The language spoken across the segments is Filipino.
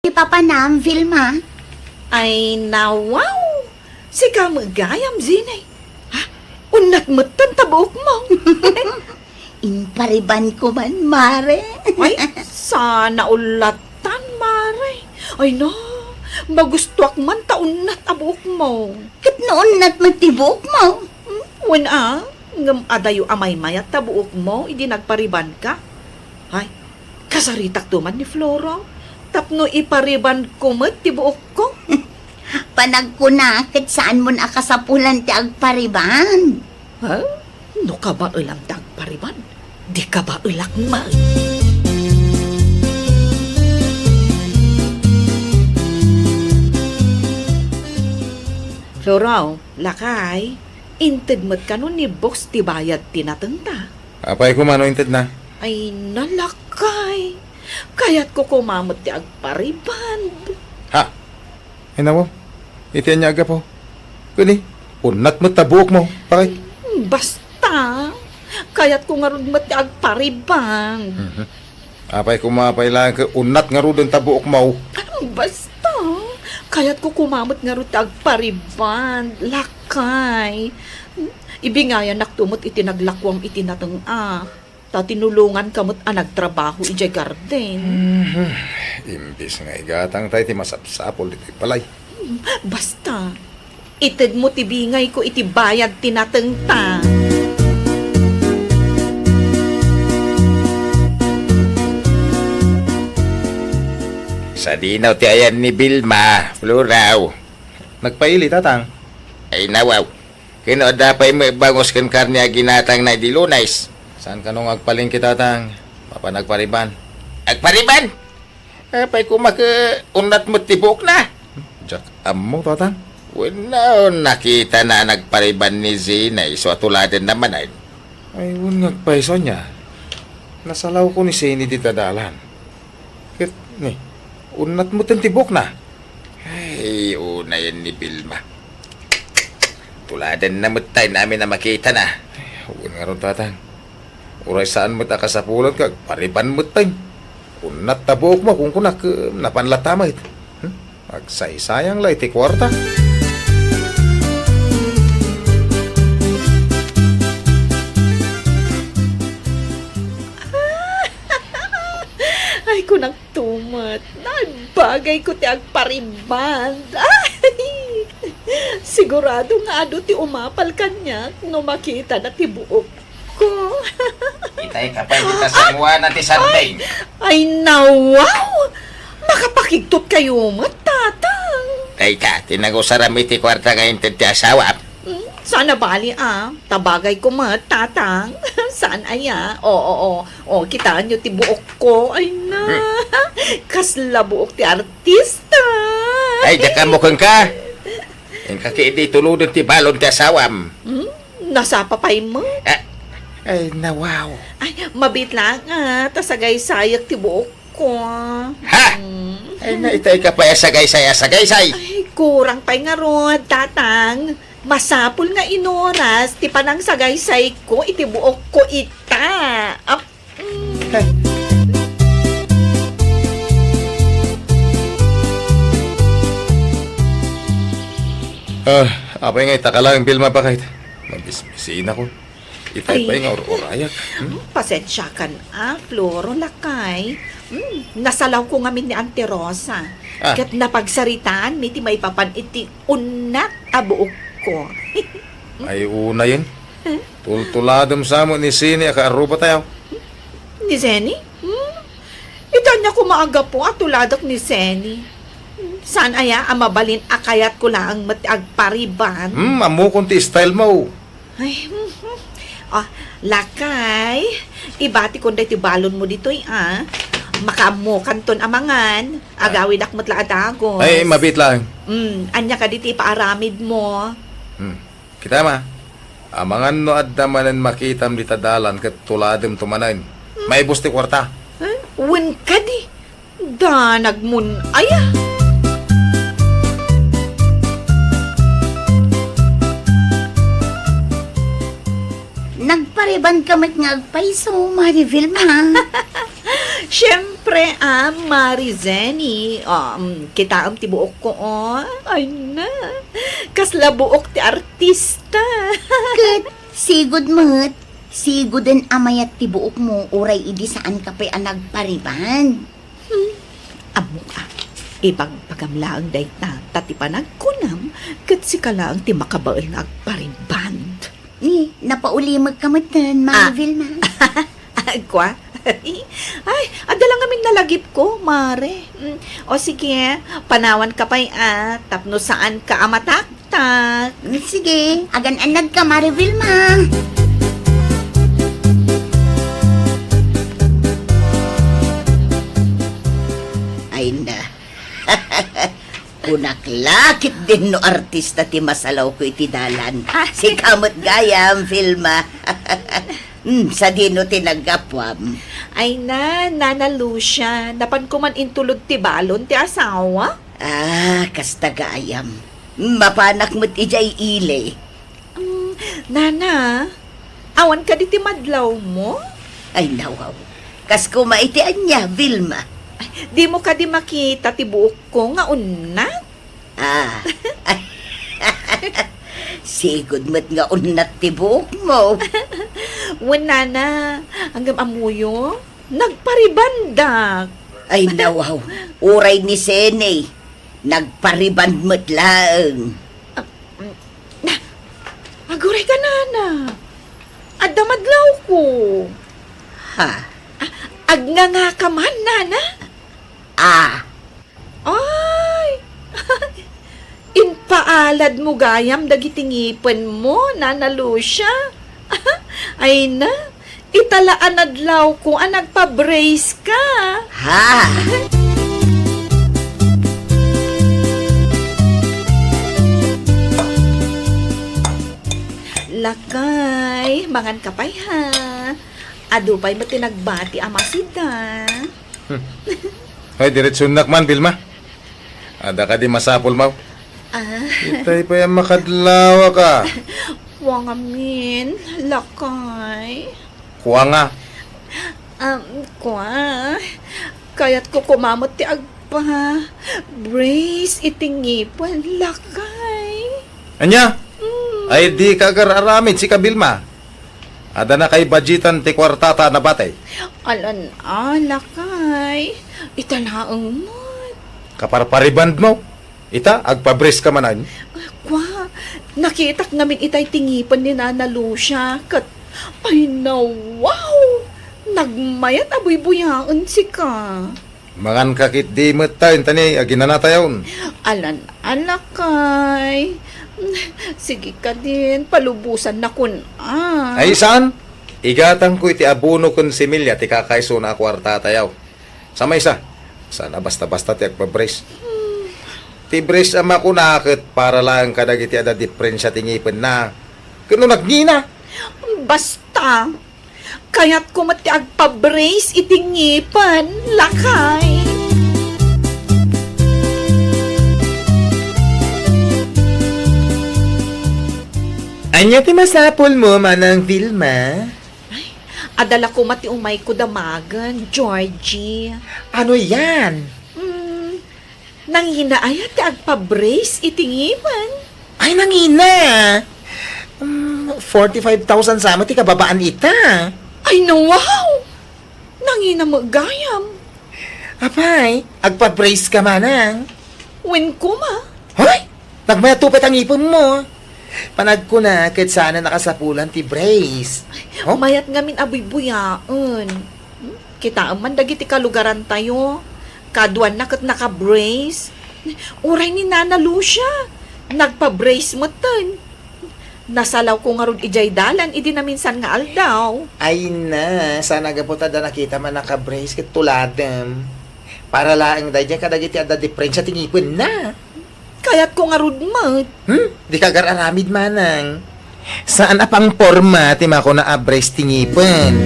Ipapanam, Vilma. Ay, nawaw! Si kamagayam, Zinay. Ha? Unat mo tabuok mo. Inpariban ko man, Mare. Ay, sana ulatan, Mare. Ay, no. Magustuak man taunat abuok mo. Kat noon na't matibok mo. Wen ngam adayo amay mayat tabuok mo, idi nagpariban ka. Ay, kasaritak tuman ni Flora. Tapno ipariban ko mo, tibuok ko. Panagkunakit saan mo nakasapulan ti agpariban. Ha? No ka ba ulang tagpariban? Di ka ba ulak ma? Flora, lakay. Inted mo't kanon ni box ti bayad tinatenta. Apay ko manointed na. Ay, nalakay. Kaya't ko kumamot ti agpariban. Ha? Ay nawo. Itiyan niya aga po. Kuni, unat mo tabuok mo. Bakit? Basta. Kaya't ko nga rin mo't ti agpariban. Apay ko mapailangan ka unat nga rudon tabuok mo. Basta. Kaya't ko kumamot nga rin ti agpariban. Lakay. Ibingayan naktumot itinaglakwang itinatang ta tinulungan kamot nagtrabaho ijay garden. Imbis nga igatang tayo ti masapsapol dito palay. Basta, ited mo tibingay ko itibayad tinatang ta. Sa dinaw ti ayan ni Vilma, Floraw. Nagpaili tatang. Ay nawaw. Kinoda pa'y may bangos kan karnya ginatang na dilunais. Saan ka nung agpaling kita tatang? Papa nagpariban. Agpariban! Apay kumaka unat mo tibok na. Jack amo tatang. Wala nakita na nagpariban ni Zinay. So atuladan naman ay. Ay unag paiso niya. Nasalaw ko ni Sini di tadalan. Kit ni, unat mo tibok na. Ay, una yan ni Vilma. Tuladan na tayo namin na makita na. Huwag nga ron tatang. Uray saan mo takasapulan ka, pariban mo tayo. Unat tabuok mo kung kunak napanlatamay. Magsaysayang lay ti kwarta. Ay, ko nagtumat. Nagbagay ko ti agpariban. Ay! Sigurado nga ado ti umapal kanya no makita na ti buok ko. Itay kapay kita sa muwa na ti Sunday. Ay, nawaw! Makapakigtot kayo matatang. Tay ka, tinagusarami ti kwarta ngayon ti asawa. Sana bali tabagay ko matatang. Saan aya? Oo, kitaan nyo ti buok ko. Ay na, kasla buok ti artista. Ay, daka mo kang ka. Yung kakiidi tulunod ti balon ti asawam. Nasapapay mo? Ay, nawaw. Ay, mabit lang tasagay sayak ti buok ko. Ha? Ay, naitay ka pa sagay-say. Ay, kurang pa'y nga ron, tatang. Masapul nga inoras, ti panang sagay-say ko, iti buok ko ita. Apay nga itakalang Vilma pa kahit. Mabisbisin ako. Itay Ay. pa nga urayak. Pasensya ka na, Floro, lakay. Nasalaw ko ngamin ni Auntie Rosa. Kat napagsaritaan, miti may papan iti unat abuok ko. Ay una yun. Tultuladom sa mo ni Sini akaaruba tayo. Ni Zeni? Ito niya ko maaga po at tuladak ni Zeni. Saan aya ang mabalin akayat ko lang agpariban? Amo kung ti style mo. Ay, lakay. Ibati ko ti balon mo dito Makamo kanton amangan. Agawid akmat la adagos. Ay, mabit lang. Anya ka diti paaramid mo. Kita ma. Amangan no adamanan makitam di tadalan kat tuladem tumanan. May busti kwarta. Wen ka di. Danagmun aya. Nagpariban kamit nga agpaiso, Mari Vilma. Siyempre, Marizeni. Kita ang tibuok ko, Ay na, kasla buok ti artista. Kat, sigod mo't. Sigod din amayat ti buok mo, uray idi saan ka pa'y nagpariban. Amo ka, ipagpagamlaang day na, tati pa nagkunam, kat si kalaang ti makabaal nagpariband. Ni, napaulimag ka matan, Vilma. Kwa? Ay, adalang amin nalagip ko, Mare. O sige, panawan ka pa'y tapno saan ka amataktak. Sige, agan-anag ka, Vilma. Ay na. Kunaklakit din no artista ti masalaw ko iti dalan. Si kamot gayam, Vilma. Sa dino tinagapwam. Ay na, Nana Lucia, napan ko man intulod ti balon ti asawa. Kasta gayam. Mapanak mo't ijay ile. Nana, awan ka di ti madlaw mo? Ay nawaw. Kas kumaitian niya, Vilma. Di mo ka di makita ti buok ko nga unat. Sigod mo't nga unat ti buhok mo. Wen Nana, hanggang amuyo, nagparibandak. Ay nawaw. Uray ni Sene. Nagpariband mo't laeng. Aguray ka, Nana. Adda madlaw ko. Ha? Agna nga ka man, Nana. Ay! Inpaalad mo gayam dagitingipan mo, Nana Lucia. Ay na, italaan adlaw ko nagpa-brace ka. Ha? Lakay, mangan ka pa'y ha. Ado pa'y matinagbati ama sida. Ay, diretsyon nakman, Vilma. Ada ka di masapol, Maw. Itay pa yung makadlawa ka. Wang amin, lakay. Kuha nga. Kwa, kaya't ko kumamot ti agpa. Brace, itingipan, lakay. Anya? Ay, di ka aramid si Kabilma. Ada na kay budgetan ti kwartata na batay. Alan, lakay. Italaang mo. Kaparpariband mo. Ita, agpabres ka manan. Kwa, nakitak namin itay tingipan ni Nana Lucia. Kat, ay na, wow! Nagmayat aboy buyaan si ka. Mangan kakit di matayin tani, aginanatayon. Alan, alakay. Sige ka din, palubusan na kun. Ay, saan? Igatang ko iti abono kun similya ti kakaiso na kwartata yaw. Sama isa. Sana basta-basta ti agpabres. Ti brace ama ko nakit para lang kadag iti ada diferensya tingipin na. Kano nagnina? Basta. Kaya't kumati agpa-brace itingipan, lakay. Anya ti masapol mo, Manang Vilma? Adala ko mati umay ko damagan, Georgie. Ano yan? Nang hinaayat ti agpa-brace itingipan. Ay, nangina! 45,000 sa ti kababaan ita. Ay, no, wow! Nangina mo gayam. Apay, agpa-brace ka, Manang. Wen ko ma. Hoy! Nagmayatupit ang ipon mo. Panag ko na, kahit sana nakasapulan ti brace. Oh? Mayat ngamin aboy buyaan. Kita man dagiti kalugaran tayo. Kaduan na kat naka-brace. Uray ni Nana Lucia. Nagpa-brace mo tan. Nasalaw ko nga ron ijay dalan, idi na minsan nga aldaw. Ay na, sana gaputa da nakita man naka-brace kit tuladem. Para laang da dyan kadagiti ada diferensya tingipon na. Kaya't ko nga ron mat. Di ka gararamid, Manang. Saan apang forma ti mako na abrace tingipon?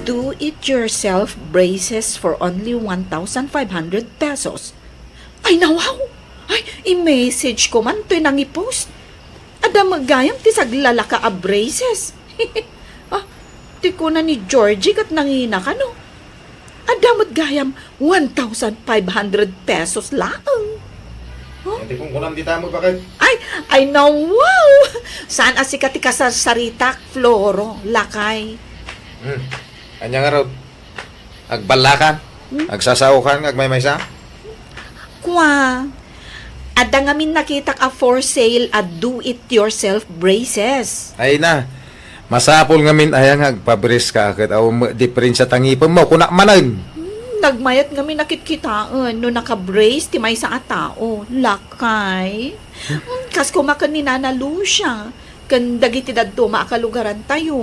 Do-it-yourself braces for only 1,500 pesos. Ay, nawaw! Ay, i-message ko man to'y nang i-post. Ada magayam ti saglalaka a braces. Ti ko na ni Georgie kat nangina ka no. Ada magayam 1,500 pesos lang. Hindi kong kunam di tamo bakit? Ay no, wow! Saan asika ti kasasaritak, Floro, lakay? Anya nga raw. Agbalakan. Agsasawakan. Agmaymaysa. Kwa, ada ngamin nakitak a for sale a do-it-yourself braces. Ay na. Masapol ngamin ayang agpabris ka agad. Aw diferensya tangipon mo. Kunak manan. Nagmayat ngamin nakitkitaan no naka-brace ti may sa tao. Lakay. Kas kumakan ni Nana Lucia. Kan dagiti dadto maakalugaran tayo.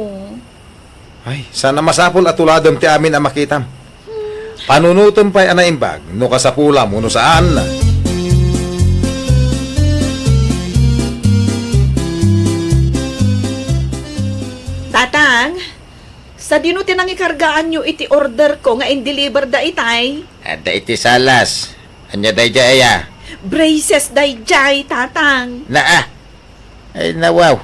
Ay, sana masapol at tuladom ti amin ang makitam. Panunutom pa'y anaimbag. No kasapula mo no saan na. Tatang, sa dino tinang ikargaan nyo iti order ko nga in-deliver da itay. Ada iti salas. Anya day jaya. Braces day jay, tatang. Ay nawaw.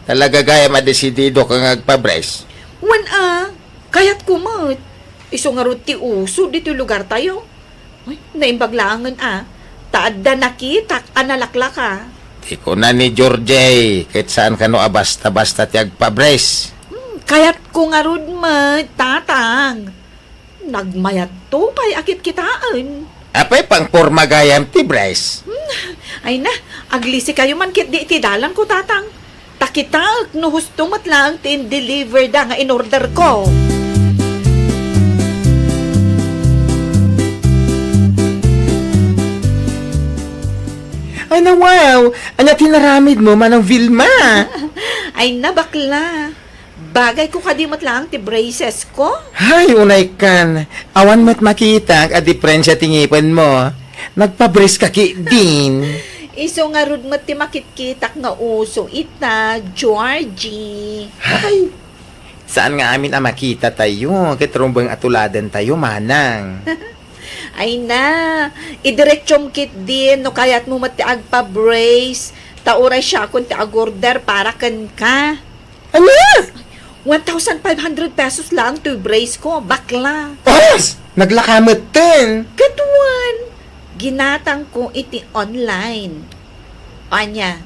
Talaga gaya madesidido kang agpabres. Wan kayat kumot. Iso nga ron ti uso dito lugar tayo. Ay, naimbaglangan Taad da nakitak, analakla ka. Di ko na ni Georgie. Kahit saan ka no basta-basta ti agpabres. Kayat ko nga ron tatang. Nagmayat to pa'y akit kitaan. Apay pang porma gayam ti bres. Ay na, aglisi kayo man kit di itidalan ko tatang. Takita, no husto mat lang tin-deliver da nga in-order ko. Ay na wow! Anya tinaramid mo manang Vilma. Ay na bakla. Bagay ko kadimat lang ti braces ko. Hay, unay kan. Awan mo't makita a diferensya tingipan mo. Nagpabris ka din. Iso nga rud mat ti makitkitak nga uso ita, Georgie. Hay, saan nga amin ang makita tayo? Kitrumbang atuladan tayo, manang. Ay na, idiretsyom kit din no kayat mo mat ti agpa-brace. Tauray siya kung ti agorder para kan ka. Ano? 1,500 pesos lang to brace ko, bakla. Os! Naglakamot din. Katuan, ginatang ko iti online. Anya,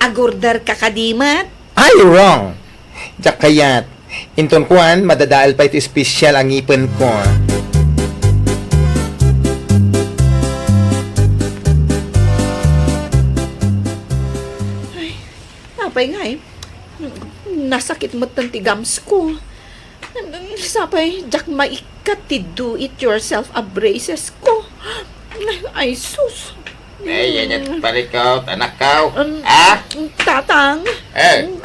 agorder ka kadimat? Ay, wrong. Diyak kayat. Inton kuan, madadaal pa ito espesyal ang ipin ko. Sapay nga nasakit mo ng tigams ko. Sapay, jak maikat ti do-it-yourself a braces ko. Ay, sus. Ay, yan parikaw, anak kaw. Tatang,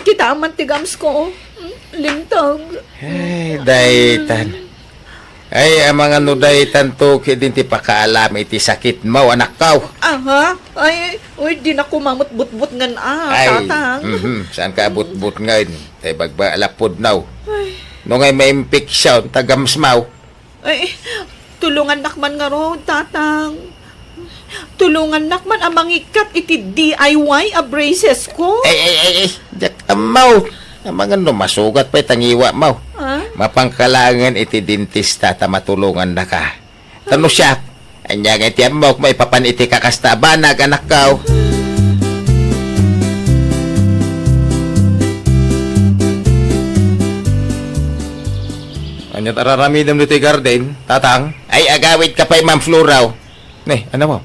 kita man tigams ko. Lintag. Ay, daytan. Ay, ang mga nudaytan to, din ti pakaalam iti sakit mo, anak kaw. Aha, ay, uy, di na kumamot-but-but ngan tatang. Saan ka but-but ngayon? Tay bagba alapod naw. Nung ay may infeksyon, tagams maw. Ay, tulungan nakman nga ro, tatang. Tulungan nakman ang mangikat iti DIY a braces ko. Ay, jak amaw. Ang mga masugat pa'y tangiwa maw. Mapangkalangan iti dentista ta matulungan na ka. Tano siya, anya nga iti amaw may papan iti kakastabanag anak kaw. Anya tararamidam dito garden, tatang? Ay, agawid ka pa'y Ma'am Floraw. Ano mo?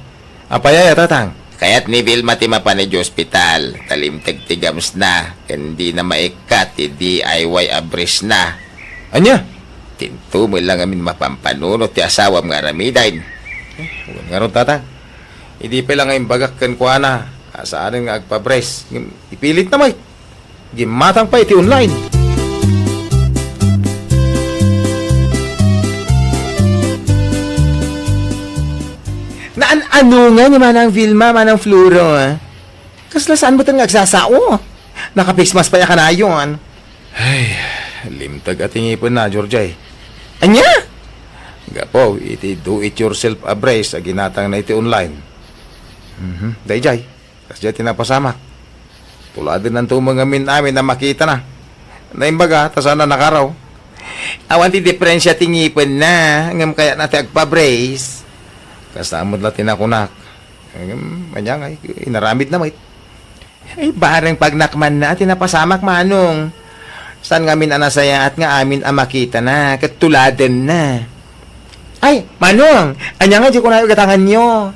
Apayaya, tatang? Kaya't ni Vilma ti mapanedyo hospital. Talimtag tigams na. Hindi na maikat ti DIY abris na. Anya? Tinto mo lang amin mapampanuno ti asawam nga ramidain. Huwag nga ron, tatang. Hindi pa lang ngayon bagak kan kuha na. Asaan nga agpabres. Ipilit na may. Gimatang pa iti online. Ano nga ni Manang Vilma, Manang Floro, Kasla saan mo nga agsasao? Naka-face mask pa ya ka na yun. Ay, limtag ating ipon na, Georgie. Anya? Gapo, iti do-it-yourself abrace ginatang na iti online. Dayjay, kasya tinapasamak. Tulad din ng tumang amin namin na makita na. Naimbaga, ta sana nakaraw. Awan ti diferensya tingipin na. Ngam kaya natin agpa-brace. Kasamod natin ako nak. Manyang ay, inaramid na mait. Ay, bareng pagnakman na, tinapasamak manong. Saan nga min anasaya at nga amin ang makita na, katuladen na. Ay, manong, anya nga di ko na gatangan nyo.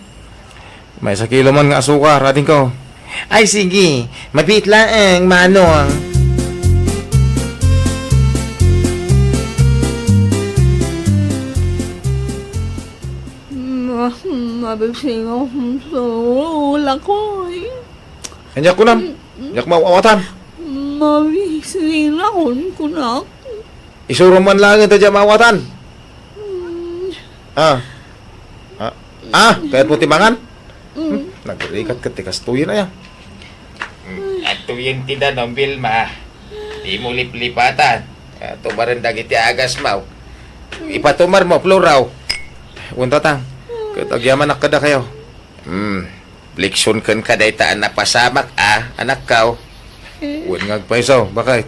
May 1 kilo man nga asukar, ating ko. Ay, sige, mabit lang, manong. Mabising ako sa ulo ko eh. Anya ko nam, yak mawawatan. Mabising ako kunak. Isuro man lang ito dyan mawatan. Kahit mo timangan? Nagrikat ka, tikas tuyin na yan. At tuyin tida ng Vilma. Di mo liplipatan. Tumarin dagiti agas mau. Ipatumar mo, pluraw. Unta tang. Katagyaman na kada kayo. Flexion kan kadaytaan na pasamak, anak kao. Uwan ngagpaisaw, bakit?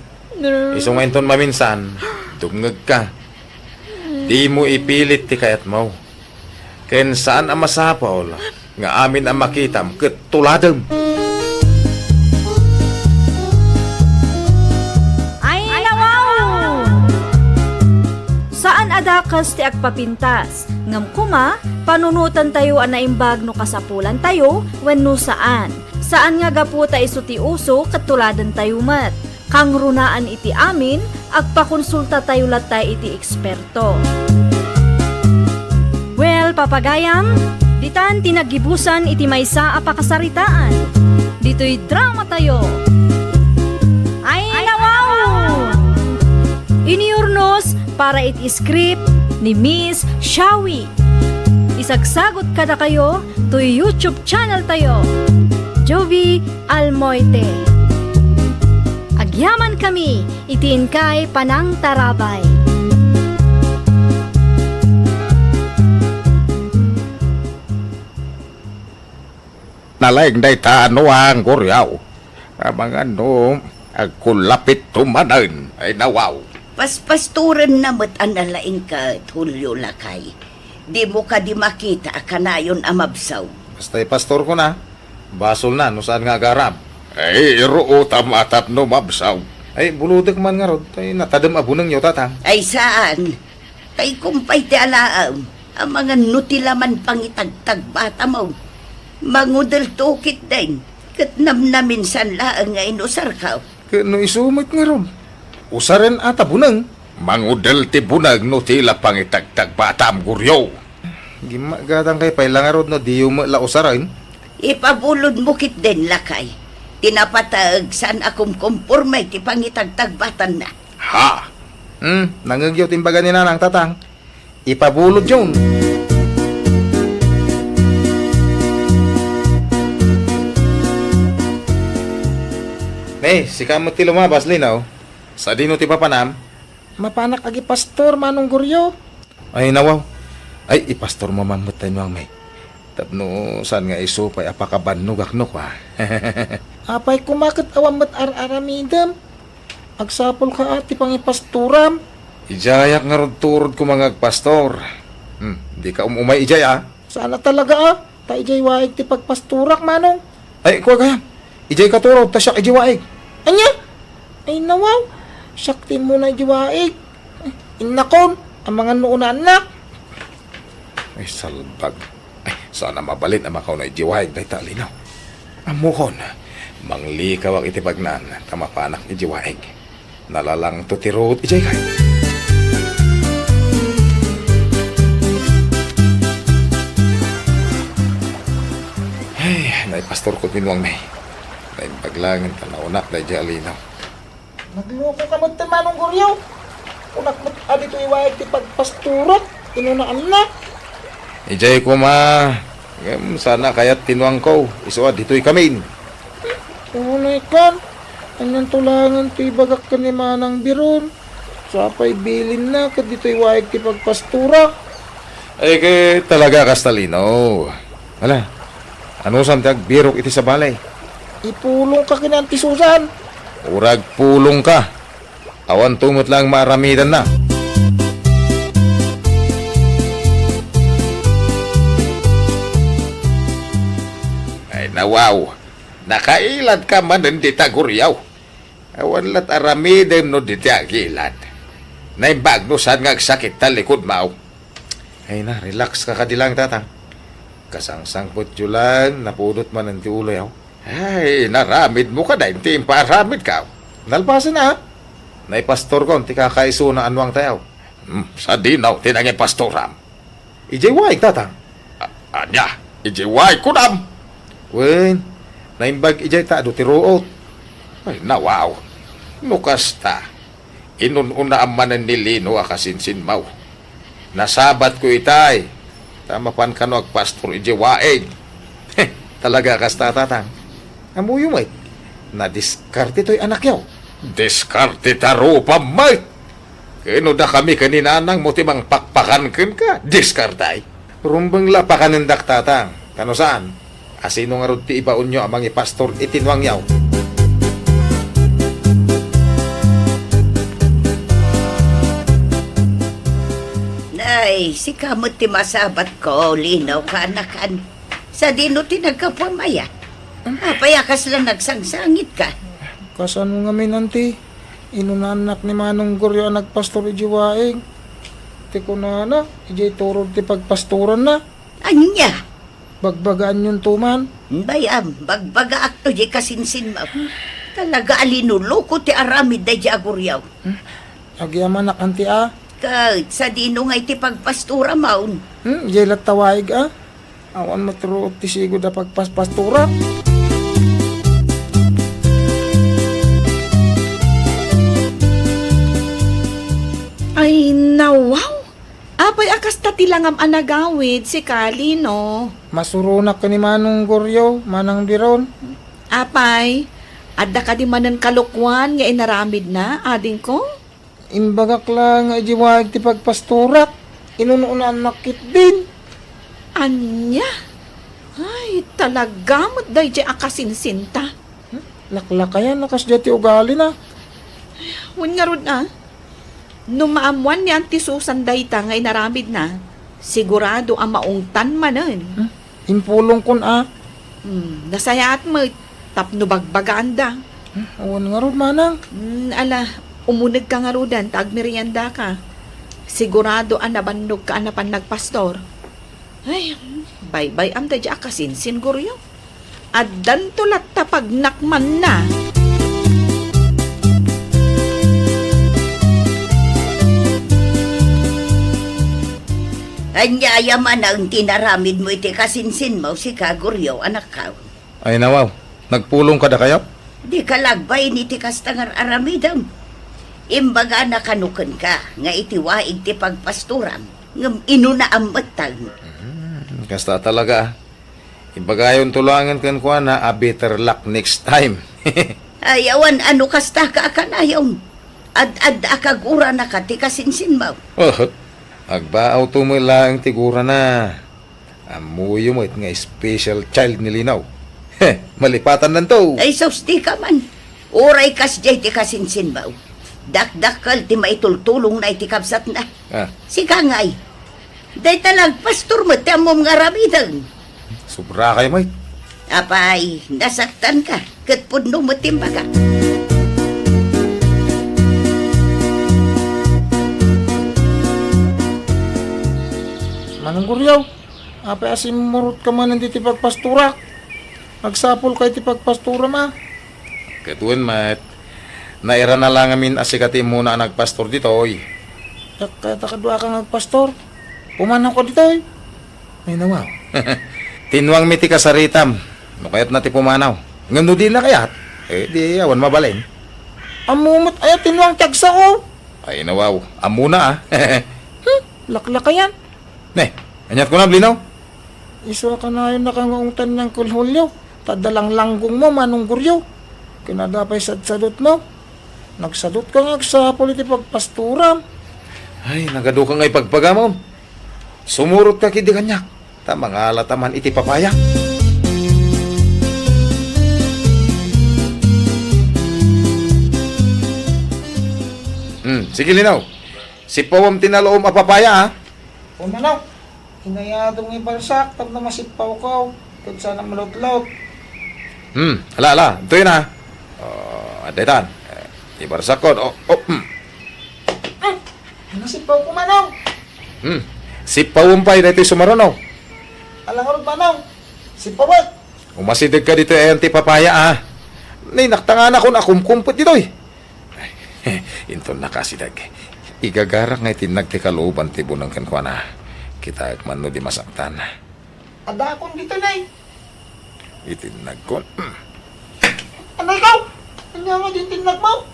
Isong enton maminsan, dungag ka. Di mo ipilit ti kayat mo. Ken saan ang masapaw nga amin ang makitam ketuladem. Ay, nawaw! Saan adakas ti agpapintas? Ngam kuma, panunutan tayo ang naimbag no kasapulan tayo, wenno saan. Saan nga gaputa iso ti uso katuladan tayo mat. Kang runaan iti amin, agpakonsulta tayo latay iti eksperto. Well, papagayam, ditan tinagibusan iti maysa a pakasaritaan. Dito'y drama tayo. Ay, nawaw! Iniurnos para iti script ni Miss Shawi. Isagsagot kada kayo to YouTube channel tayo. Jovi Almoite. Agyaman kami, itiin kay Panang Tarabay. Nalaing day tanuang kuryaw. Amang ano, agkulapit tumanan ay nawaw. Paspasturan na mo't analaing ka, Julio Lakay. Di mo ka di makita kanayon amabsaw. Basta pastor ko na. Basol na, no saan nga garab. Ay, iroo tamatap no mabsaw. Ay, buludak man nga rod. Ay, natadam abunang nyo tatang. Ay saan? Kay kumpay ti alaam, ang mga nutilaman pangitagtag bata mo. Mangudal tukit din, kat namnamin san laang nga inusar ka. Kano isumit nga ron. Usaren ata bunang. Mangudal ti bunag no tila pangitagtag batam guryo. Gimagatang kay pailang nga rod no di yung la usaran. Ipabulod mo kit din, Lakay. Tinapatag saan akong kumpurmay ti pangitagtag batan na. Ha? Nangagyaw timbaga ni nanang tatang. Ipabulod yun. Si kamot ti lumabas, Linaw. Sa dino ti papanam. Mapanak agi pastor manong guryo. Ay, nawaw. Ay, ipastor mo mamutan mo ang may. Tapno, saan nga iso pa'y apakabanugak no kwa. Apay kumakit awam mat ar-aramidam. Agsapol ka ati pang ipasturam. Ijayak nga rod turod ko mga pastor. Di ka umumay ijay, Sana talaga Ta ijay waig ti pagpasturak manong. Ay, kuwa kaya. Ijay ka turod, ta siya ijiwaig. Anya? Ay nawaw. Sakti mo na ijiwaig. Inakon, ang mga noon na anak. Ay, salbag. Ay, sana mabalit ang makaw na ijiwaig dahi talinaw. Amuhon, manglikaw ang itipagnan, tamapanak ijiwaig. Nalalang tutirod, ijay kay. Ay, naipastor ko tinuang may. Naipaglangan tanaunak dahi jalinaw. Nagloko ka mo manong guryaw. Unak mo adito iwaig ti pagpasturak. Inuna anak. Ijay ko ma. Sana kaya't tinuang ko. Isuad, dito'y kamin. Unay kan. Anyan tulangan ti bagak ka ni manang biron. Sapay bilin na kat dito iwaig ti pagpastura. Ay, kay talaga kastalino. Wala. Ano samtag birok iti sa balay? Ipulong ka kinanti Susan. Urag pulong ka. Awan tumot lang maramidan na. Ay nawaw. Nakailan ka man hindi taguryaw. Awan lat aramiden no di agilad. Naimbag no saan nga sakit talikod mao. Ay na, relax ka kadilang tatang. Kasangsang putyo lang, napudot man ang tiulo yaw. Ay, naramid mo ka dahil hindi paramid ka. Nalpasan na ha. Naipastor ko, ti kakaiso na anwang tayaw. Sa dinaw, tinangay pastoram. Ijeway, tatang. Anya, ijeway ko nam. Wen, naimbag ijay ta, do tiruot. Ay, nawaw. Nukasta. Inununa ang manan nilino akasinsin mau. Nasabat ko itay. Tama pan ka no agpastor ijewaig. Talaga kasta tatang. Amuyo may. Na-diskarte to'y anak yaw. Diskarte taro pa may. Kano da kami kaninanang mo timang pakpakan ka. Diskartay. Rumbang lapakan ng tatang. Kano saan? Asino nga rod ti ibaon nyo amang ipastor itinwang yaw. Ay, si kamot ti masabat ko, linaw ka anakan. Sa dino ti nagkapamaya. Payakas lang nagsangsangit ka. Kasano nga minanti? Inunanak ni Manong Goryo ang nagpastor ijiwaing. Ti ko na, ijay turod ti pagpastoran na. Anya? Bagbagaan yung tuman. Bayam, bagbaga akto di kasinsin mo. Talaga alinulo ko ti aramid da di aguryaw. Agyaman nakanti Kahit sa dino nga iti pagpastura maun. Ijay latawaig Awan matruot ti sigod na pagpaspastura. Ay, nawaw. Apay akas tatilangam anagawid si Kali, no? Masurunak ka ni Manong Goryo, Manang Biron. Apay, adda ka di manan kalukwan nga inaramid na, ading ko? Imbagak lang nga ijiwaig ti pagpasturak. Inununan nakit din. Anya? Ay, talaga mo't day di akasinsinta. Laklakayan, nakas ti ugali na. Wan nga rod Numaamuan ni Auntie Susan dayta nga inaramid na, sigurado ang maungtan manen. Impulong kun Nasayaat mo, tapno bagbagaan da. Awan nga ron, Manang. Ala, umunag ka nga rodan, tag merienda ka. Sigurado anabandog ka anapan nagpastor. Ay, bye-bye am da di akasinsin guryo. At dantulat tapag nakman na. Anya yaman ang tinaramid mo iti kasinsin mo si Kaguryo, anak ka. Ay nawaw, nagpulong ka da kayo? Di ka lagbay ni ti kastangar aramidam. Imbaga na kanukan ka, nga iti waig ti pagpasturam, ngam inuna ang matag. Kasta talaga. Ibagayon tulangan kan ko na a better luck next time. Ayawan ano kasta ka akanayon. Ad akagura na ka ti kasinsin mo. Oh, agbaaw tumilang tigura na. Amuyo mo it nga special child ni Linaw. Malipatan lang to. Ay sos di ka man. Uray kas jay ti kasinsin mo. Dakdakal ti maitultulong na iti kapsat na. Si Kangay. Day talag pastor mo ti amom nga ramidan. Sobra kayo, mate. Apay, nasaktan ka. Katpudno mo timbaga. Manong Goryo, apay asim murot ka man hindi ti pagpasturak. Nagsapol kay ti pagpastura ma. Katuan, mate. Naira na lang amin asikati muna ang nagpastor dito, oy. Kaya takadwa ka nagpastor. Pumanang ko dito eh. Ay nawaw. Tinwang miti ka sa ritam. No kaya't nati pumanaw. Ngano din na kayat? Di awan mabalin. Amumot ay tinwang tagsa ko. Ay nawaw. Amuna Laklaka yan. Ne, anyat ko na, Blinaw. Iswa ka na yun nakangungutan ng kulhulyo. Tadalang langgong mo, Manong Goryo. Kinadapay sadsadot mo. Nagsadot ka nga sa politi pagpasturam. Ay, nagado ka nga'y pagpagamon. Sumurot ka kidi kanyak. Tamang alataman iti papaya. Sige, Linaw. Si Pawam tinaloom apapaya, ha? O Manong, hinayadong ibalsak, tap na masipaw ko. Kung sana malot-lot. Ala. Ito yun, ha? Adetan. Ibarsakon. Nasipaw ko Manong. Si Pawam pa'y dito sumaronaw. Alang Manong, si Pawat. Umasidig ka dito ay antipapaya, ha? Naktangan ako na kumkumpot dito, eh. Inton na kasidag. Igagarak nga itinagtikalooban tibunang kankwana. Kita man no di masaktan. Ada akong dito na Itinagkon. Ano ikaw? Ano nga din tinag mo?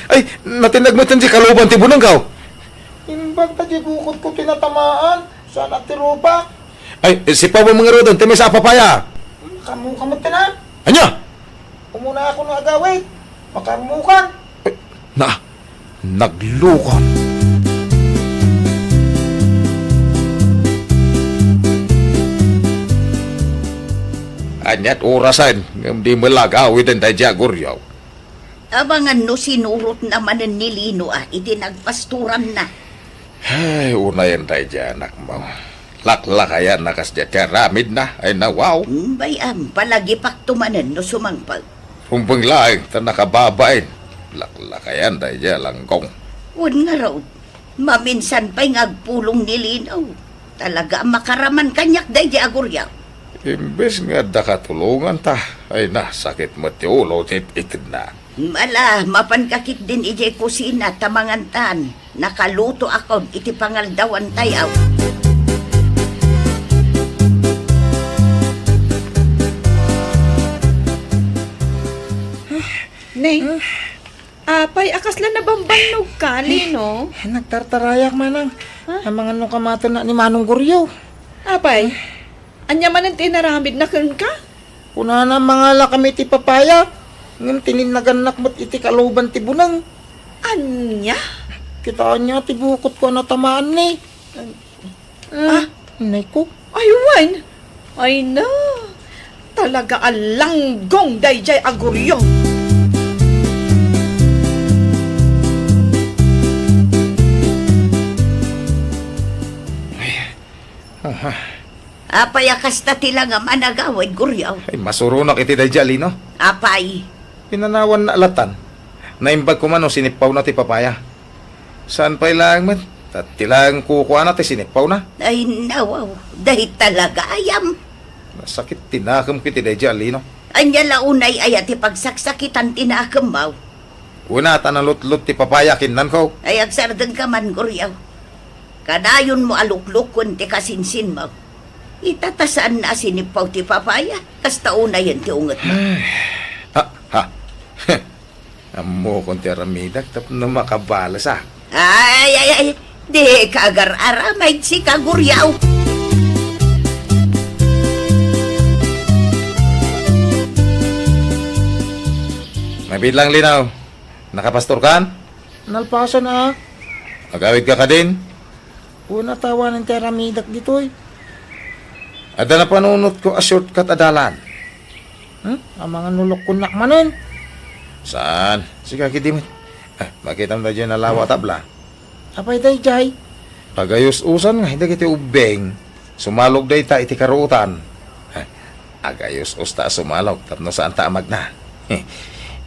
Ay, natinag mo tan si kalooban tibunang kaw. Imbag ta di bukod ko tinatamaan. Sana tirupa. Ay, si Pawang mga rodon, timi sa papaya. Kamot ka na. Anya? Umuna ako ng agawit. Makamukan. Naglukon. Anyat orasan, di malagaw iten tayo jaguryaw. Abangan no sinurot naman ng nilino itinagpasturan na. Ay, una yan tayo dyan, anak mo. Laklakayan nakasya karamid na, ay nawaw. Bayam, palagi paktumanan no sumangpag. Humpang laing, ta nakababain. Laklakayan tayo dyan, langgong. Wan nga raw, maminsan pa'y ngagpulong nilinaw. Talaga makaraman kanyak day di aguryaw. Imbes nga dakatulungan ta, ay sakit mo ti ulo, itid na. Mala, mapankakit din ijay kusina tamangantan. Nakaluto ako iti pangaldawan tayaw. Nay, apay, akasla na bambanog ka, Lino? Nagtartarayak Manang. Ang mga nung kamato na ni Manong Guryo. Apay, anya man ang tinaramid na kang ka? Kuna na mga lakami ti papaya. Ngayon tininaganak mo't iti kalooban ti bunang. Anya? Kitaan niya ti bukod ko na tamaan ni. Nay ko. Aywan! Ay na! Talaga alanggong dayjay aguryo! Apay akasta tila nga managawad guryaw. Ay, masurunak iti tayo dyan, Lino. Apay, Pinanawan na alatan. Naimbag ko man o sinipaw na ti papaya. Saan pa'y lang man? Tilang kukuha na ti sinipaw na. ay nawaw, dahil talaga ayam. Nasakit tinakam kiti tayo dyan, Lino. Anya launay ayat ipagsaksitan tinakamaw. Una, tanalut-lut ti papaya kinan ko. Ay agsardeng ka man guryaw. Kadayon mo aluklukon ti kasinsin mo. Itatasaan na sinipaw ti papaya. Kasta una yan ti unget mo. Amo kong ti aramidag tap na makabalas ah. Ay, di kagar-aramay si kaguryaw. Mabid lang, Linaw. Nakapastor kan? Nalpasan na. Agawid ka ka din? Una tawa ng teramidak dito Ada na panunot ko a shortcut adalan. Ang mga nulok ko na manon. Saan? Sige, kitimit. Makita mo na dyan na lawa tabla. Apay day jay. Pagayos-usan nga, hindi kiti ubeng. Sumalog day ta iti karuutan. Agayos-us ta sumalog, tapno saan ta amag na.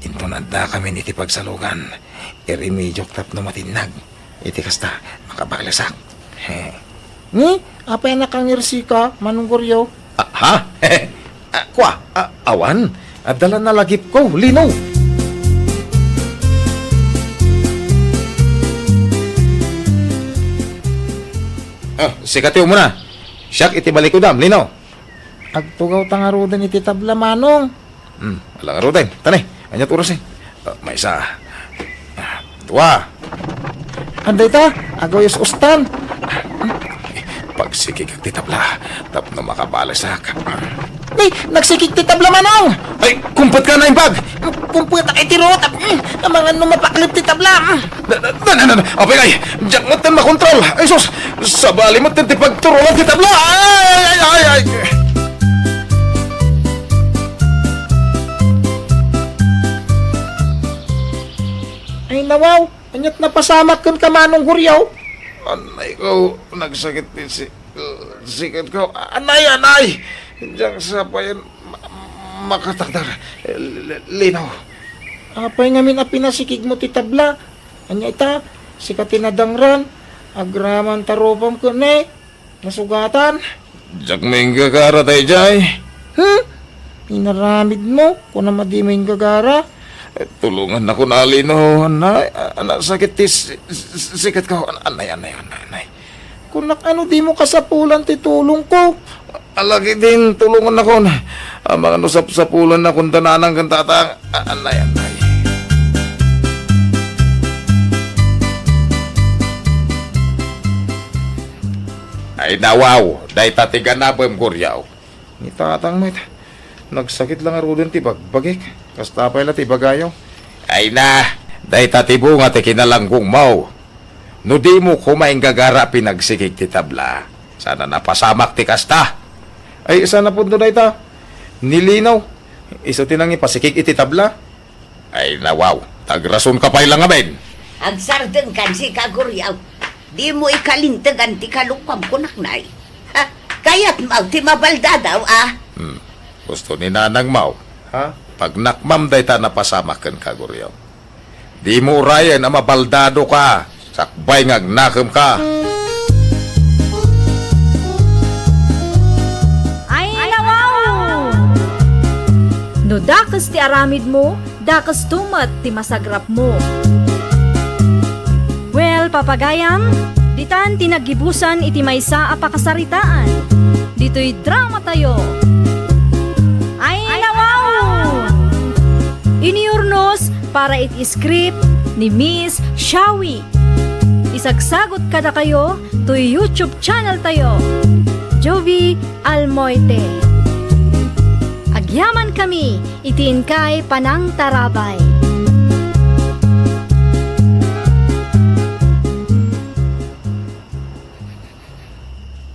Into nanda kami iti pagsalugan. Irimidjok tapno matinag. Iti kasta, makabalasak. Apay nakangirsi ka, Manong Guryo. Ha? Kwa? Awan? Dala na lagip ko, Lino. Sikatiw mo na. Siyak iti balikudam, Lino. Agtugaw tangarudan iti tabla Manong. Alang arutin. Tanay, anyat oras eh. May isa. Dua. Anday ta, agawis ustan. Pagsikig ang titabla, tapno makabalasak. Ay, nagsikik ti tabla Manong. Ay, kumpat ka na yung bag! Kumpuya ta kay tirot. Ang mga numapaklip ti tabla. Apay kay, diyak mo tin makontrol. Ay sus, sabali mo tin tipagturulan ti tabla. Ay! Ay nawaw, Anyat napasamak kan ka manong guryaw. Anay ko, nagsakit din sikit ko. Anay! Diyan sa payan, makatakdar. Linaw. Apay ngamin a pinasikig mo ti tabla. Anya ita, si katinadangran. Agraman taropam ko ne. Nasugatan. Diyak may gagara tayo jay. Pinaramid mo, kung na madimayin gagara. Tulungan ako na Linaw. Anak sakit ti sikit ko. Anay. Kung ano di mo kasapulan ti tulong ko. Alagi din, tulungan ako na. Mga nusap-sapulan na kung tananang kantatang. Anay. Ay nawaw, day tatigan na bam kuryaw. Ni tatang mo ita. Nagsakit lang aro din ti bagbagik. Kastapay la ti bagayaw. Ay na, day tatibo nga ti kinalanggong mau. No di mo kumain gagara pinagsikik ti tabla. Sana napasamak ti kasta. Ay, isa na po doon ita. Nilinaw. Isa tinang ipasikik iti tabla. Ay nawaw, tagrason ka pa ilang amin. Agsardeng kan si kaguryaw. Di mo ikalintagan ti kalupam kunaknay. Ha? Kaya't mau ti mabalda daw, ah. Gusto ni nanang mau. Ha? Pag nakmam day ta napasamakan ka guryaw. Di mo urayan na mabaldado ka. Sakbay ngagnakem ka. Ay, nawaw! No dakas ti aramid mo, dakas tumat ti masagrap mo. Well, papagayam, ditan tinagibusan iti maysa a pakasaritaan. Dito'y drama tayo. Ay, nawaw! Iniurnos para iti script ni Miss Shawi. Isagsagot kada kayo to YouTube channel tayo. Jovi Almoite. Agyaman kami, itiin kay Panang Tarabay.